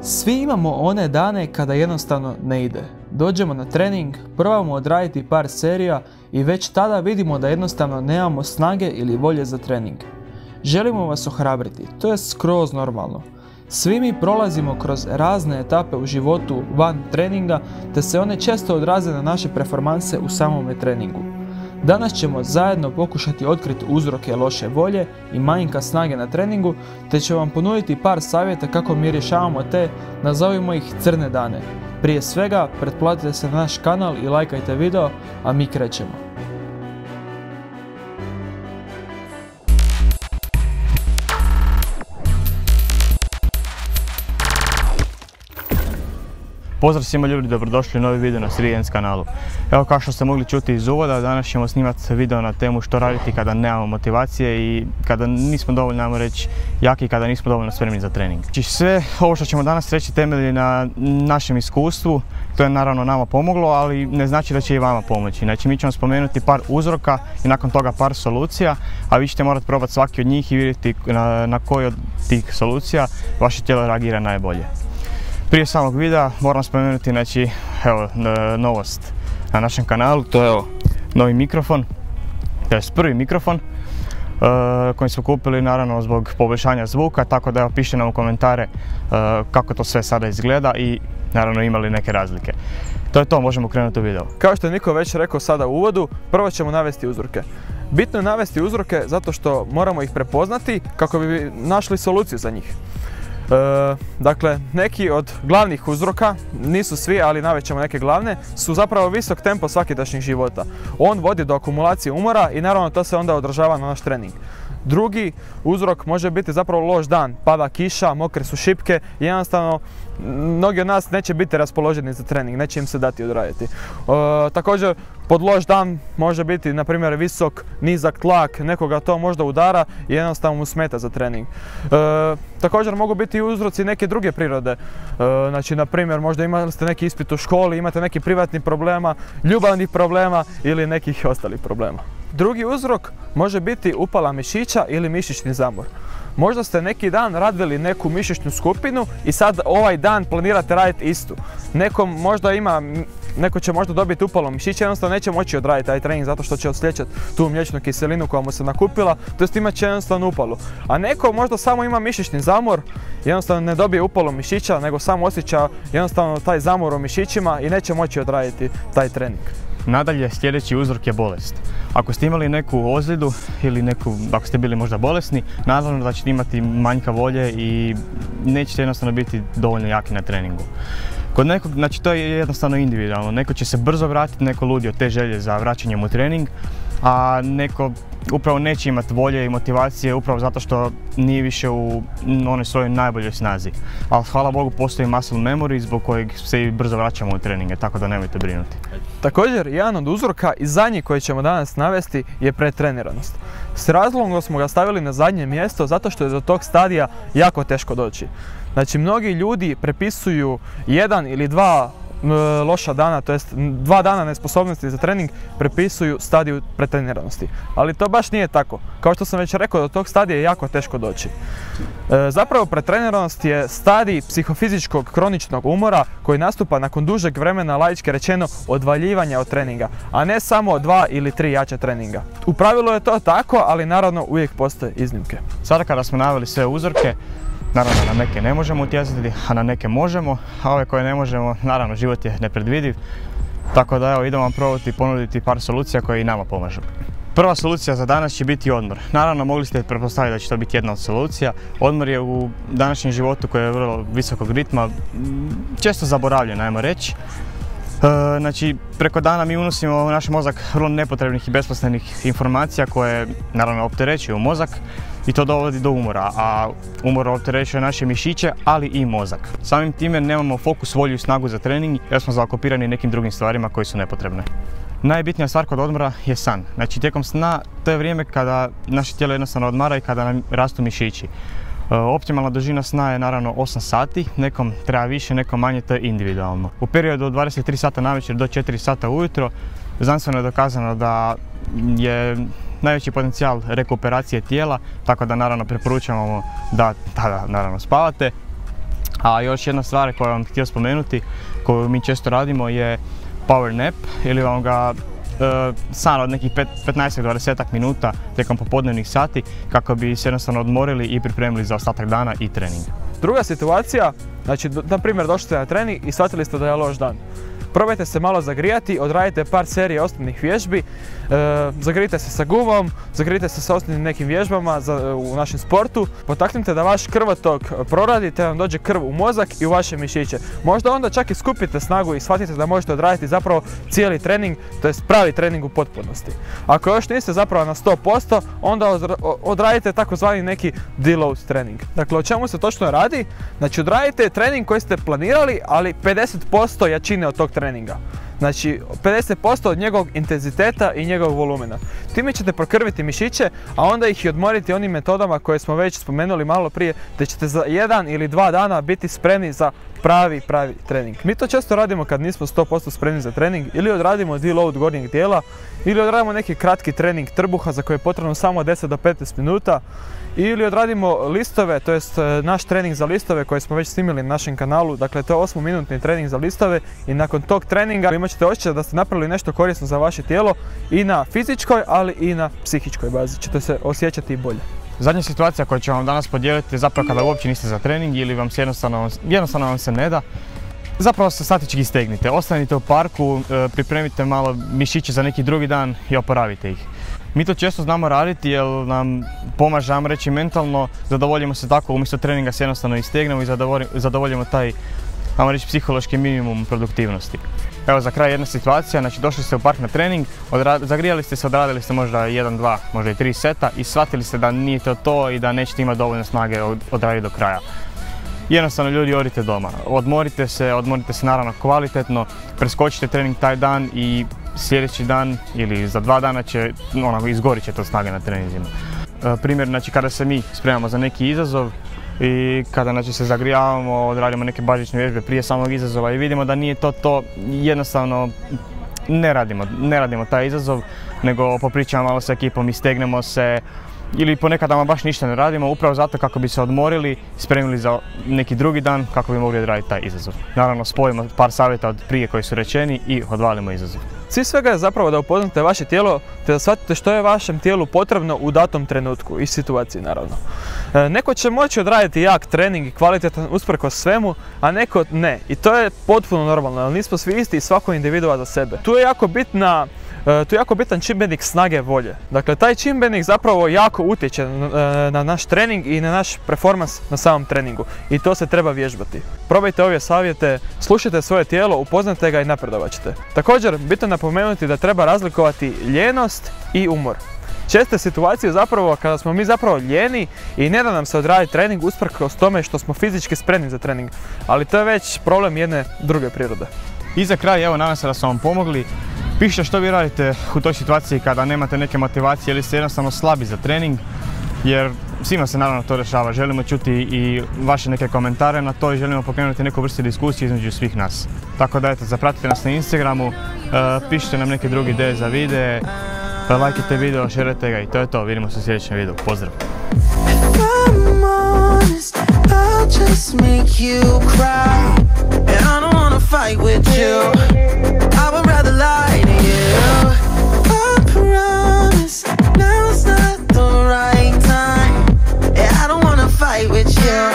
Svi imamo one dane kada jednostavno ne ide. Dođemo na trening, probamo odraditi par serija i već tada vidimo da jednostavno nemamo snage ili volje za trening. Želimo vas ohrabriti, to je skroz normalno. Svi mi prolazimo kroz razne etape u životu van treninga, te se one često odraze na naše performanse u samome treningu. Danas ćemo zajedno pokušati otkriti uzroke loše volje i manjka snage na treningu, te ću vam ponuditi par savjeta kako mi rješavamo te, nazovimo ih crne dane. Prije svega, pretplatite se na naš kanal i lajkajte video, a mi krećemo. Pozdrav svima ljudi, dobrodošli u novi video na Srijedens kanalu. Evo kao što ste mogli čuti iz uvoda, danas ćemo snimati video na temu što raditi kada nemamo motivacije i kada nismo dovoljno, ajmo reći, jaki i kada nismo dovoljno spremni za trening. Znači sve ovo što ćemo danas reći temelji na našem iskustvu, to je naravno nama pomoglo, ali ne znači da će i vama pomoći. Znači mi ćemo spomenuti par uzroka i nakon toga par solucija, a vi ćete morati probati svaki od njih i vidjeti na koji od tih solucija vaše tijelo reagira najbolje. Prije samog videa moram spomenuti, znači, evo, novost na našem kanalu, to je evo, novi mikrofon, to je prvi mikrofon koji smo kupili naravno zbog poboljšanja zvuka, tako da evo, pišite nam u komentare kako to sve sada izgleda i naravno imali neke razlike. To je to, možemo krenuti u video. Kao što je Niko već rekao sada u uvodu, prvo ćemo navesti uzroke. Bitno je navesti uzroke zato što moramo ih prepoznati kako bi našli soluciju za njih. Dakle, neki od glavnih uzroka, nisu svi, ali navest ćemo neke glavne, su zapravo visok tempo svakidašnjeg života. On vodi do akumulacije umora i naravno to se onda odražava na naš trening. Drugi uzrok može biti zapravo loš dan, pada kiša, mokre su šipke i jednostavno mnogi od nas neće biti raspoloženi za trening, neće im se dati odraditi. Također, pod loš dan može biti, na primjer, visok, nizak tlak, nekoga to možda udara i jednostavno mu smeta za trening. Također mogu biti uzroci neke druge prirode, znači, na primjer, možda imali ste neki ispit u školi, imate neki privatni problema, ljubavnih problema ili nekih ostalih problema. Drugi uzrok može biti upala mišića ili mišićni zamor. Možda ste neki dan radili neku mišićnu skupinu i sad ovaj dan planirate raditi istu. Neko će možda dobiti upalo mišića, jednostavno neće moći odraditi taj trening zato što će osjećati tu mliječnu kiselinu koja mu se nakupila, to jest imat će jednostavno upalu. A neko možda samo ima mišićni zamor, jednostavno ne dobije upalo mišića, nego samo osjeća jednostavno taj zamor u mišićima i neće moći odraditi taj trening. Nadalje, sljedeći uzrok je bolest. Ako ste imali neku ozljedu ili ako ste bili možda bolesni, naravno da ćete imati manjka volje i nećete jednostavno biti dovoljno jaki na treningu. Kod nekog, znači to je jednostavno individualno, neko će se brzo vratiti, neko ludi od te želje za vraćanjem u trening, a neko upravo neće imati volje i motivacije upravo zato što nije više u onoj svojoj najboljoj snazi. Ali hvala Bogu postoji muscle memory zbog kojeg se i brzo vraćamo u treninge, tako da nemojte brinuti. Također, jedan od uzroka i zadnji koji ćemo danas navesti je pretreniranost. S razlogom smo ga stavili na zadnje mjesto zato što je do tog stadija jako teško doći. Znači, mnogi ljudi prepisuju jedan ili dva loša dana, to jest 2 dana nesposobnosti za trening, prepisuju stadiju pretreniranosti. Ali to baš nije tako. Kao što sam već rekao, do tog stadija je jako teško doći. Zapravo pretreniranost je stadij psihofizičkog kroničnog umora koji nastupa nakon dužeg vremena, laički rečeno, odvaljivanja od treninga, a ne samo 2 ili 3 jača treninga. U pravilu je to tako, ali naravno uvijek postoje iznimke. Sada kada smo naveli sve uzorke, naravno na neke ne možemo utjecati, a na neke možemo, a ove koje ne možemo, naravno život je nepredvidiv. Tako da evo, idemo vam probati ponuditi par solucija koje i nama pomažu. Prva solucija za danas će biti odmor. Naravno, mogli ste pretpostaviti da će to biti jedna od solucija. Odmor je u današnjem životu koji je vrlo visokog ritma često zaboravljen, ajmo reći. Znači, preko dana mi unosimo u naš mozak vrlo nepotrebnih i besposlenih informacija koje naravno opterećuju mozak i to dovodi do umora, a umor opterećuje naše mišiće, ali i mozak. Samim time nemamo fokus, volju i snagu za trening jer smo zaokupirani nekim drugim stvarima koje su nepotrebne. Najbitnija stvar kod odmora je san. Znači, tijekom sna to je vrijeme kada naše tijelo jednostavno odmara i kada nam rastu mišići. Optimalna dužina sna je naravno 8 sati, nekom treba više, nekom manje, to je individualno. U periodu od 23 sata navečer do 4 sata ujutro znanstveno je dokazano da je najveći potencijal rekuperacije tijela, tako da naravno preporučavamo da tada naravno spavate. A još jedna stvar koju vam htio spomenuti, koju mi često radimo, je power nap, ili vam ga san od nekih 15-20 minuta tijekom popodnevnih sati, kako bi se jednostavno odmorili i pripremili za ostatak dana i trening. Druga situacija, znači na primjer došli ste na trening i shvatili ste da je loš dan. Probajte se malo zagrijati, odradite par serija osnovnih vježbi, zagrijite se sa gumom, zagrijite se sa osnovnim nekim vježbama u našem sportu. Potaknite da vaš krvotok proradi te vam dođe krv u mozak i u vaše mišiće. Možda onda čak i skupite snagu i shvatite da možete odraditi zapravo cijeli trening, to jest pravi trening u potpunosti. Ako još niste zapravo na 100%, onda odradite takozvani neki deload trening. Dakle, o čemu se točno radi? Znači, odradite trening koji ste planirali, ali 50% jačine od tog treninga. Znači 50% od njegovog intenziteta i njegovog volumena. Time ćete prokrviti mišiće, a onda ih i odmoriti onim metodama koje smo već spomenuli malo prije, te ćete za 1 ili 2 dana biti spremni za pravi trening. Mi to često radimo kad nismo 100% spremni za trening, ili odradimo deload gornjeg dijela, ili odradimo neki kratki trening trbuha za koji je potrebno samo 10 do 15 minuta, ili odradimo listove, to jest naš trening za listove koji smo već snimili na našem kanalu. Dakle, to je 8-minutni trening za listove i nakon tog treninga imat ćete osjećaj da ste napravili nešto korisno za vaše tijelo i na fizičkoj, ali i na psihičkoj bazi. Ćete se osjećati bolje. Zadnja situacija koju ću vam danas podijeliti je zapravo kada uopće niste za trening ili vam se jednostavno vam se ne da. Zapravo se statički stegnite, ostanite u parku, pripremite malo mišiće za neki drugi dan i oporavite ih. Mi to često znamo raditi jer nam pomaže, ajmo reći, mentalno, zadovoljimo se tako, umjesto treninga se jednostavno istegnemo i zadovoljimo taj, ajmo reći, psihološki minimum produktivnosti. Evo, za kraj jedna situacija, znači došli ste u park na trening, zagrijali ste se, odradili ste možda 1, 2, možda i 3 seta i shvatili ste da nije to i da nećete imati dovoljno snage odraditi do kraja. Jednostavno, ljudi, odite doma, odmorite se naravno kvalitetno, preskočite trening taj dan i sljedeći dan ili za 2 dana izgorit će to snage na treninzima. Primjer, znači kada se mi spremamo za neki izazov i kada se zagrijavamo, odradimo neke bazične vježbe prije samog izazova i vidimo da nije to, jednostavno ne radimo taj izazov, nego popričamo malo sa ekipom, istegnemo se, ili ponekad baš ništa ne radimo, upravo zato kako bi se odmorili, spremili za neki drugi dan kako bi mogli odraditi taj izazov. Naravno, spojimo par savjeta od prije koji su rečeni i odvalimo izazov. Cilj svega je zapravo da upoznate vaše tijelo te da shvatite što je vašem tijelu potrebno u datom trenutku i situaciji, naravno. Neko će moći odraditi jak trening i kvalitetan usprkos svemu, a neko ne. I to je potpuno normalno, jer nismo svi isti i svako individua za sebe. Tu je jako bitan čimbenik snage volje. Dakle, taj čimbenik zapravo jako utječe na naš trening i na naš performans na samom treningu. I to se treba vježbati. Probajte ove savjete, slušajte svoje tijelo, upoznajte ga i napredovat ćete. Također, bitno napomenuti da treba razlikovati ljenost i umor. Česte situacije zapravo kada smo mi zapravo ljeni i ne da nam se odraditi trening usprkos tome što smo fizički spremni za trening. Ali to je već problem jedne druge prirode. I za kraj, evo, nadam se da smo vam pomogli. Pišite što vi radite u toj situaciji kada nemate neke motivacije ili ste jednostavno slabi za trening, jer svima se naravno to dešava. Želimo čuti i vaše neke komentare na to i želimo pokrenuti neku vrstu diskusije između svih nas. Tako da eto, zapratite nas na Instagramu, pišite nam neke druge ideje za videe, lajkite video, šerujte ga i to je to. Vidimo se u sljedećem videu. Pozdrav! Fight with you, I would rather lie to you. I promise now's not the right time. Yeah, I don't wanna fight with you.